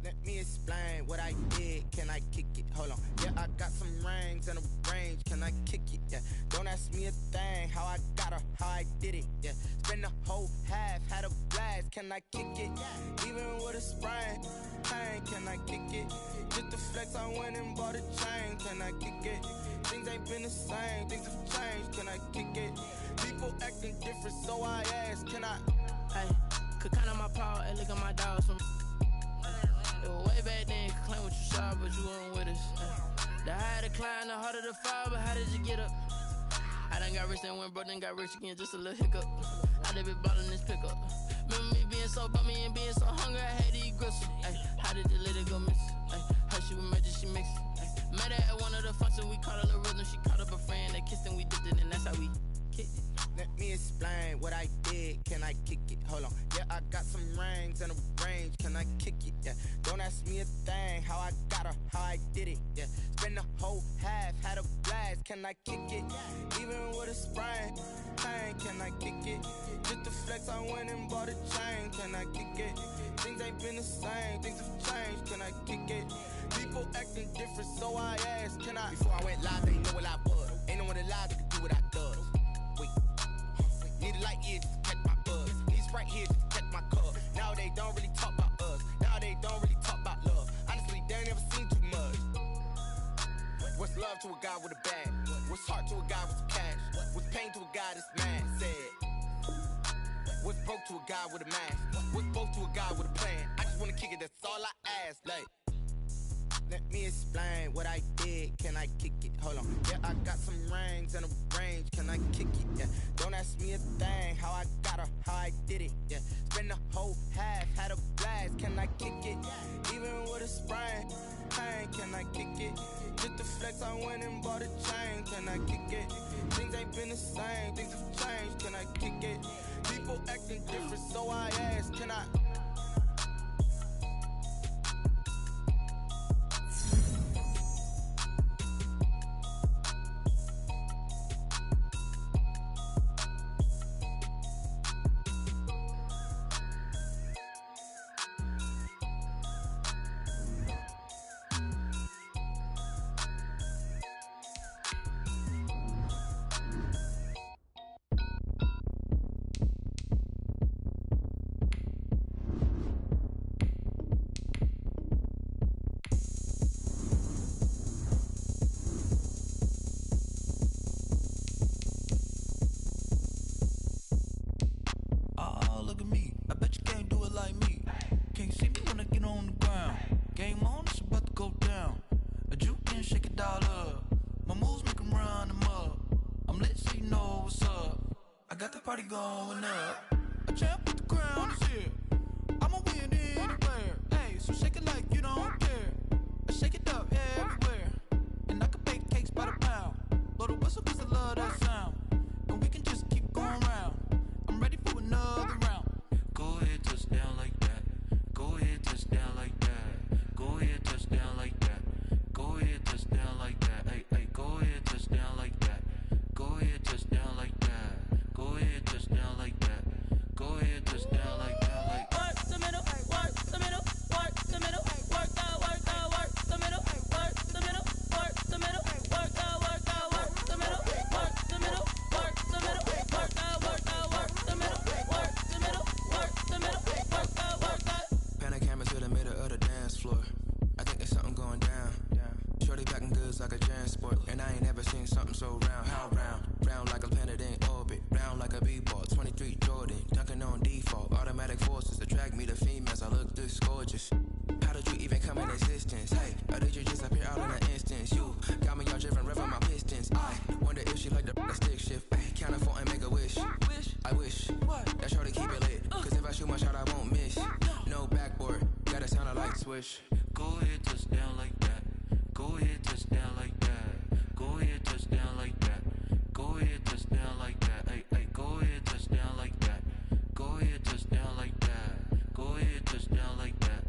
Let me explain what I did. Can I kick it? Hold on. Yeah, I got some rings and a range. Can I kick it? Yeah. Don't ask me a thing. How I got her, how I did it. Yeah. Spend the whole half, had a blast. Can I kick it? Even with a sprain. Pain, can I kick it? Just the flex, I went and bought a chain. Can I kick it? Things ain't been the same. Things have changed. Can I kick it? People acting different, so I ask. Can I? Hey, could count on my power and look at my dogs from. It was way back then, could claim what you saw, but you weren't with us. The higher the climb, the harder the fall, but how did you get up? I done got rich and went broke, then got rich again, just a little hiccup. I done been ballin' this pickup. Remember me being so bummy and being so hungry, I had to eat gristle. Ay, range and a range, can I kick it? Yeah, don't ask me a thing, how I got her, how I did it. Yeah, spend the whole half, had a blast, can I kick it? Even with a sprain, pain, can I kick it? Just the flex, I went and bought a chain, can I kick it? Things ain't been the same, things have changed, can I kick it? People acting different, so I asked, can I? Before I went live, they know what I was. Ain't no one alive that could do what I does. Wait, need a light here just to catch my buzz. Need Sprite here just to catch my cup. Now they don't really talk about us. Now they don't really talk about love. Honestly, they ain't never seen too much. What's love to a guy with a bag? What's heart to a guy with some cash? What's pain to a guy that's mad? Said. What's broke to a guy with a mask? What's both to a guy with a plan? I just wanna kick it, that's all I ask. Like, let me explain what I did. Can I kick it? Hold on. Yeah, I got some rings and a range. Can I kick it? Yeah. Don't ask me a thing. How I got her, how I did it. Yeah. Spend the whole half, had a blast. Can I kick it? Even with a sprain, pain. Can I kick it? Just the flex, I went and bought a chain. Can I kick it? Things ain't been the same. Things have changed. Can I kick it? People acting different, so I ask. Can I? Going up, a champ with the crown is here. I'ma win anywhere. Hey, so shake it like you don't care. I shake it up everywhere, and I can bake cakes by the pound. Blow the whistle 'cause I love that sound, and we can just keep going round. I'm ready for another round. Go ahead, touch down like that. Go ahead, touch down like that. Go ahead, touch down like that. Go ahead, touch down like that. Hey, hey, go ahead, touch down like that. Go ahead, touch down like that. Go ahead, touch down like that. Go ahead, touch down like that. Like work the middle, work the middle, work the middle, work the middle, work the middle, work the middle, work the middle, work the middle, work the middle, work the middle, work the middle, work the middle, work the. Pan a camera to the middle of the dance floor. I think there's something going down. Shorty packing goods like a transport, and I ain't never seen something so round. How round? Round like a planet in orbit, round like a b-ball. 23 Jordan, dunking on default. Automatic forces attract me to females. I look this gorgeous. How did you even come in existence? Hey, or did you just appear out in an instance? You got me all driven, revving my pistons. I wonder if she like the stick shift. Ay, count a four and make a wish. I wish that shorty keep it lit. 'Cause if I shoot my shot, I won't miss. No backboard, gotta sound a light switch. Go ahead, touch down like that. Go ahead, touch down like that. Go ahead, touch down like that. Go ahead, touch down like that. Hey, hey, go ahead, touch down like that. Go ahead, touch down like that. Go ahead, touch down like that.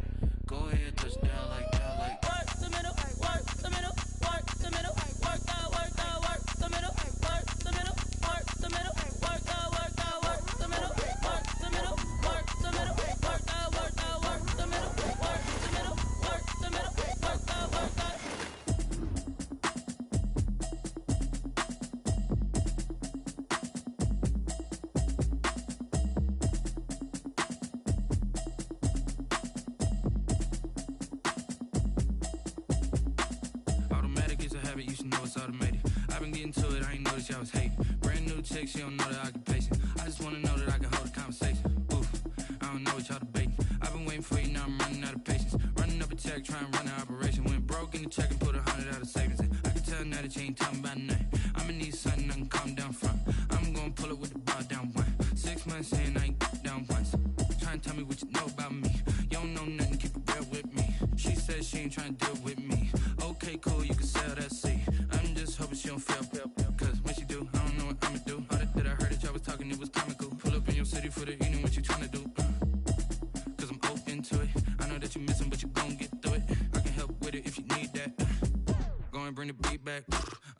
Go ahead, touch down like that. Like work the middle, work the middle, work the middle, work the middle, work the middle, work the middle, work the middle, work the middle, work the middle, work the middle, work the middle, work the middle, work the middle, work the middle, work the. You should know it's automated. I've been getting to it, I ain't noticed y'all was hating. Brand new chick, she don't know the occupation. I just wanna know that I can hold a conversation. Oof, I don't know what y'all debating. I've been waiting for you, now I'm running out of patience. Running up a check, trying to run an operation. Went broke in the check and put 100 out of savings in. I can tell now that you ain't talking about nothing. I'ma need something I can calm down from. I'm gonna pull it with the bar down one. 6 months in, I ain't down once. Trying to tell me what you know about me. You don't know nothing, keep it real with me. She says she ain't trying to deal with me. Okay, cool, you can sell that seat. I'm just hoping she don't fail. Cause when she do, I don't know what I'ma do. All that I heard that y'all was talking, it was comical. Pull up in your city for the evening, what you trying to do? Cause I'm bring the beat back.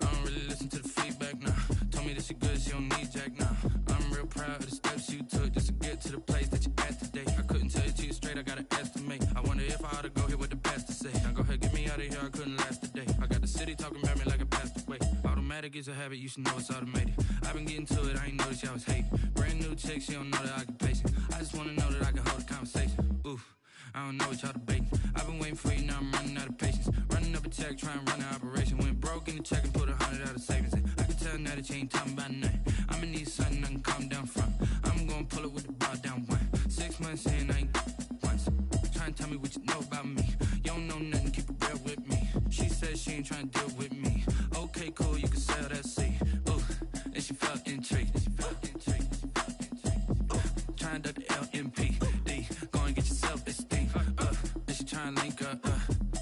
I don't really listen to the feedback, nah. Told me that she good, she don't need jack, nah. I'm real proud of the steps you took just to get to the place that you at today. I couldn't tell you to you straight, I gotta estimate. I wonder if I ought to go here with the past to say. Now go ahead, get me out of here, I couldn't last a day. I got the city talking about me like a passed away. Automatic is a habit, you should know it's automated. I've been getting to it, I ain't noticed y'all was hating. Brand new chick, she don't know the occupation. I just wanna know that I can hold a conversation. Oof, I don't know what y'all debating. I've been waiting for you, now I'm running out of patience. Running up a check, trying to run an operation. Went broke in the check and put 100 out of savings in. I can tell now that you ain't talking about nothing. I'ma need something I can calm down from. I'm gonna pull it with the bar down one. 6 months in, I ain't once. Trying to tell me what you know about me. You don't know nothing, keep it real with me. She said she ain't trying to deal with me. Okay, cool, you can sell that seed. Ooh, and she felt intrigued. Trying to duck the LMPD. Go and get your self-esteem. And she trying to link up.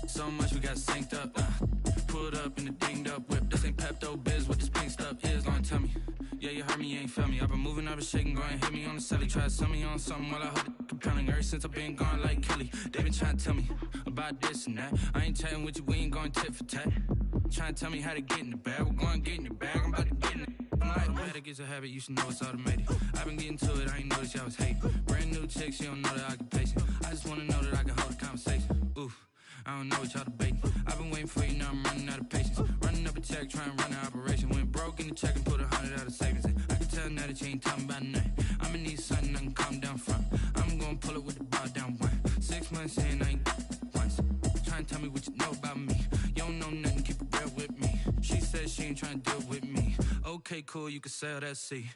So much we got synced up. Pulled up in the dinged up whip. This ain't Pepto-Biz, what this pink stuff is. Gonna tell me. Yeah, you heard me, you ain't felt me. I've been moving, I've been shaking, go and hit me on the celly. Try to sell me on something while I hold it compelling. Ever since I've been gone like Kelly, they been trying to tell me about this and that. I ain't chatting with you, we ain't going tit for tat. Trying to tell me how to get in the bag. We're going to get in the bag, I'm about to get in it. Automatic is a habit, you should know it's automated. I've been getting to it, I ain't noticed y'all was hating. Brand new chick, she don't know the occupation. I just wanna know that I can hold a conversation. Oof, I don't know what y'all debating. I've been waiting for you, now I'm running out of patience. Running up a check, trying to run an operation. Went broke in the check and put 100 out of savings in. I can tell now that you ain't talking about nothing. I'ma need something I can calm down from. I'm gonna pull it with the bar down one. 6 months in, I ain't once. Trying to tell me what you know about me. You don't know nothing, keep it real with me. She said she ain't trying to deal with me. Okay, cool, you can sell that seed.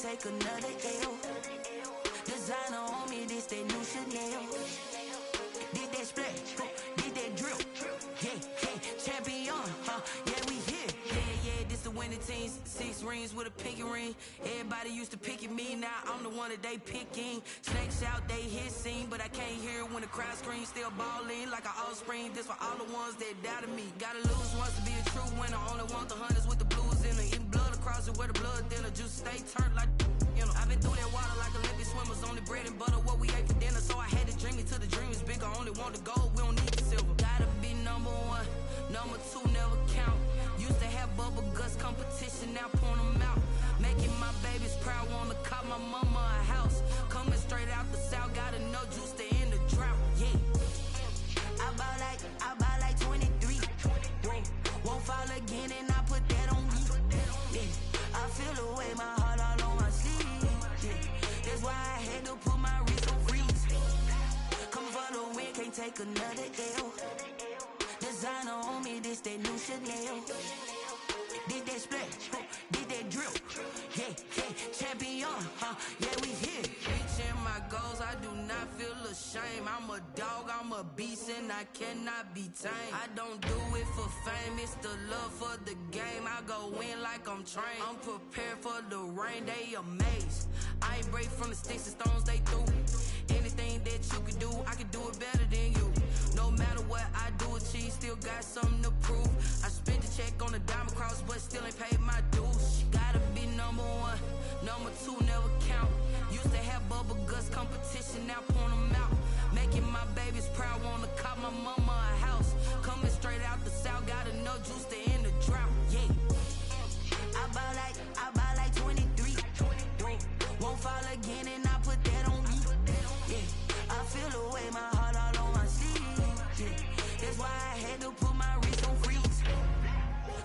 take another L. Designer on me, this that new Chanel. Did that split, did that drill. Yeah, yeah, champion, yeah, we here. Yeah, yeah, this the winning many teams, 6 rings with a pinky ring. Everybody used to pick at me, now I'm the one that they picking. Snakes out, they hissing, but I can't hear it when the crowd screams. Still balling like an offspring. This for all the ones that doubted me. Gotta lose once to be a true winner. Only want the hunters with the blues in it. Eating blood across it where the blood thinner. Juice stay turned like, you know. I've been through that water like Olympic swimmers. Only bread and butter, what we ate for dinner. So I had to dream it till the dream is bigger. Only want the gold, we don't need the silver. Gotta be number 1, number 2 never count. Used to have bubble guts competition, now point them out. Making my babies proud, wanna call my mama a house. Coming straight out the south, gotta know juice to end the drought. Yeah. I bought like 23. Won't fall again and I put that on me. Yeah. I feel the way, my heart all on my sleeve. Yeah. That's why I had to put my wrist on freeze. Come for the win, can't take another L. Designer on me, this that new Chanel. Did that splash, did that drill. Yeah, champion, yeah, we here. Reaching my goals, I do not feel ashamed. I'm a dog, I'm a beast, and I cannot be tamed. I don't do it for fame, it's the love for the game. I go in like I'm trained. I'm prepared for the rain, they amazed. I ain't break from the sticks and stones they threw. Anything that you can do, I can do it better than you. No matter what I do, achieve, still got something to prove. I spent the check on the diamond cross, but still ain't paid my dues. Gotta be number 1, number 2 never count. Used to have bubble guts competition, now point them out. Making my babies proud, wanna call my mama a house. Coming straight out the south, gotta know juice to end the drought. Yeah. I bought like 23. Won't fall again and I put that on me. Yeah. I feel the way, my heart all on my sleeve. Yeah. That's why I had to put my wrist on freeze.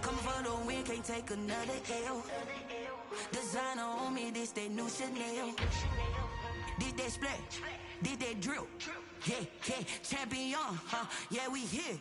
Coming for the win, can't take another L. Designer on me, this that new Chanel. Did that splash, did that drill. Yeah, champion, yeah, we here.